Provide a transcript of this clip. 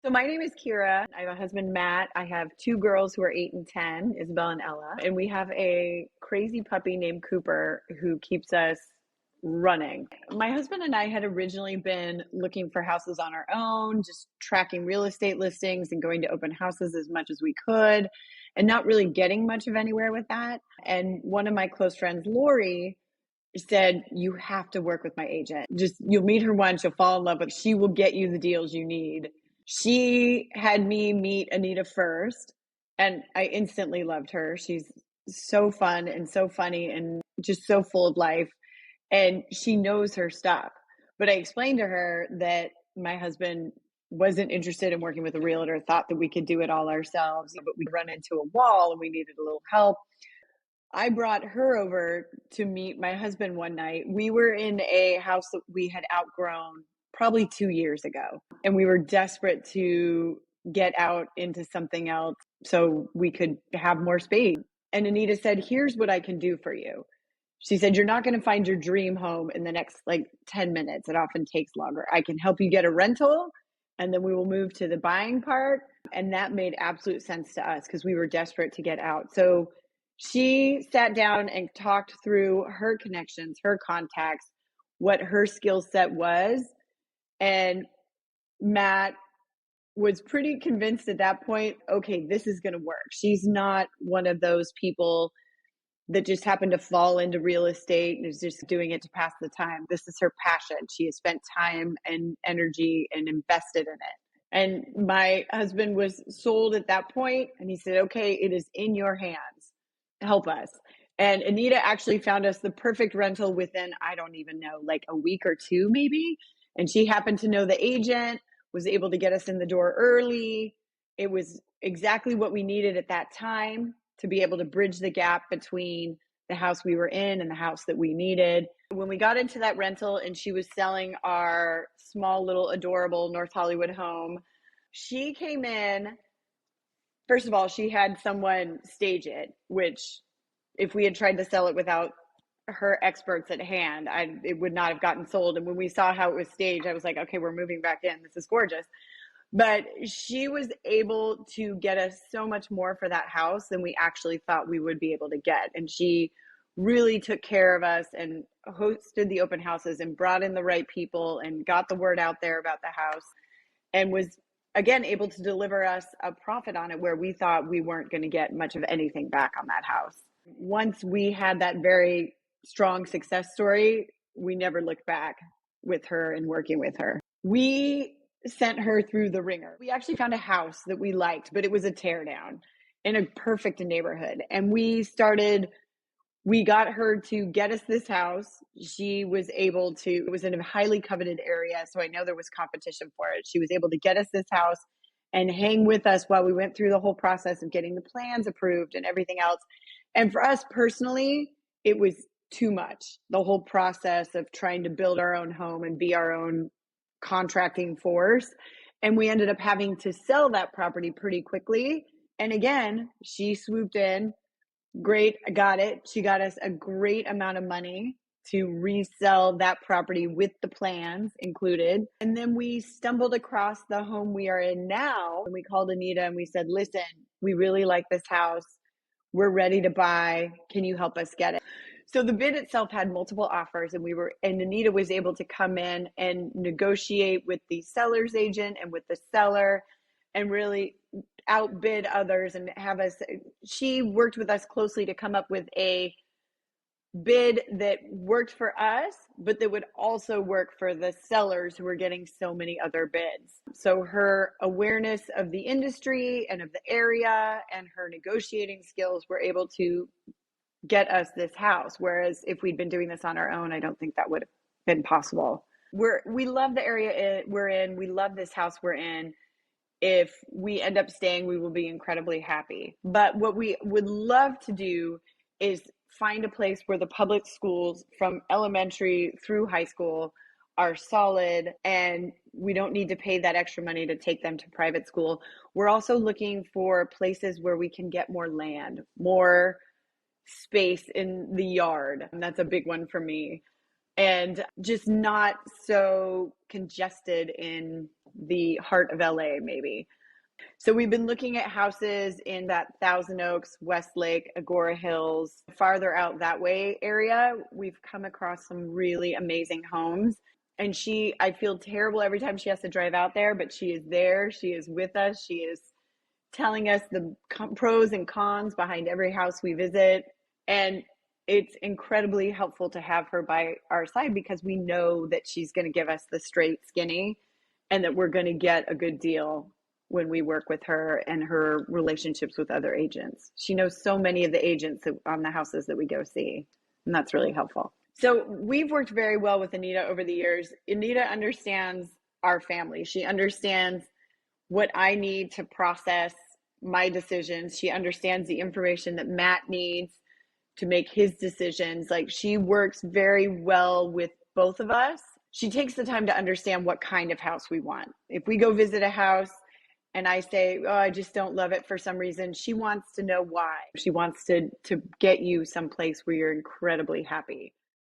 So my name is Kira. I have a husband, Matt. I have two girls who are 8 and 10, Isabel and Ella. And we have a crazy puppy named Cooper who keeps us running. My husband and I had originally been looking for houses on our own, just tracking real estate listings and going to open houses as much as we could, and not really getting much of anywhere with that. And one of my close friends, Lori, said, "You have to work with my agent. Just, you'll meet her once, you'll fall in love with her. She will get you the deals you need." She had me meet Anita first, and I instantly loved her. She's so fun and so funny and just so full of life, and she knows her stuff. But I explained to her that my husband wasn't interested in working with a realtor, thought that we could do it all ourselves, but we'd run into a wall and we needed a little help. I brought her over to meet my husband one night. We were in a house that we had outgrown probably 2 years ago, and we were desperate to get out into something else so we could have more space. And Anita said, "Here's what I can do for you." She said, "You're not going to find your dream home in the next 10 minutes. It often takes longer. I can help you get a rental, and then we will move to the buying part." And that made absolute sense to us because we were desperate to get out. So she sat down and talked through her connections, her contacts, what her skill set was. And Matt was pretty convinced at that point, okay, this is going to work. She's not one of those people that just happened to fall into real estate and is just doing it to pass the time. This is her passion. She has spent time and energy and invested in it. And my husband was sold at that point, and he said, "Okay, it is in your hands. Help us." And Anita actually found us the perfect rental within, I don't even know, like a week or two maybe. And she happened to know the agent, was able to get us in the door early. It was exactly what we needed at that time to be able to bridge the gap between the house we were in and the house that we needed. When we got into that rental and she was selling our small little adorable North Hollywood home, she came in. First of all, she had someone stage it, which if we had tried to sell it without her experts at hand, it would not have gotten sold. And when we saw how it was staged, I was like, okay, we're moving back in. This is gorgeous. But she was able to get us so much more for that house than we actually thought we would be able to get. And she really took care of us and hosted the open houses and brought in the right people and got the word out there about the house, and was, again, able to deliver us a profit on it where we thought we weren't going to get much of anything back on that house. Once we had that very strong success story, we never looked back with her and working with her. We sent her through the ringer. We actually found a house that we liked, but it was a teardown in a perfect neighborhood. And we got her to get us this house. She was able to, it was in a highly coveted area, so I know there was competition for it. She was able to get us this house and hang with us while we went through the whole process of getting the plans approved and everything else. And for us personally, it was too much. The whole process of trying to build our own home and be our own contracting force. And we ended up having to sell that property pretty quickly. And again, she swooped in. Great, I got it. She got us a great amount of money to resell that property with the plans included. And then we stumbled across the home we are in now. And we called Anita and we said, "Listen, we really like this house. We're ready to buy. Can you help us get it?" So the bid itself had multiple offers, and Anita was able to come in and negotiate with the seller's agent and with the seller and really outbid others and she worked with us closely to come up with a bid that worked for us, but that would also work for the sellers who were getting so many other bids. So her awareness of the industry and of the area and her negotiating skills were able to get us this house. Whereas if we'd been doing this on our own, I don't think that would have been possible. We love the area we're in. We love this house we're in. If we end up staying, we will be incredibly happy. But what we would love to do is find a place where the public schools from elementary through high school are solid and we don't need to pay that extra money to take them to private school. We're also looking for places where we can get more land, more space in the yard. And that's a big one for me. And just not so congested in the heart of LA, maybe. So we've been looking at houses in that Thousand Oaks, Westlake, Agora Hills, farther out that way area. We've come across some really amazing homes. And I feel terrible every time she has to drive out there, but she is there. She is with us. She is telling us the pros and cons behind every house we visit. And it's incredibly helpful to have her by our side because we know that she's going to give us the straight skinny and that we're going to get a good deal when we work with her and her relationships with other agents. She knows so many of the agents on the houses that we go see, and that's really helpful. So we've worked very well with Anita over the years. Anita understands our family. She understands what I need to process my decisions. She understands the information that Matt needs to make his decisions. Like, she works very well with both of us. She takes the time to understand what kind of house we want. If we go visit a house and I say, oh, I just don't love it for some reason, she wants to know why. She wants to get you someplace where you're incredibly happy.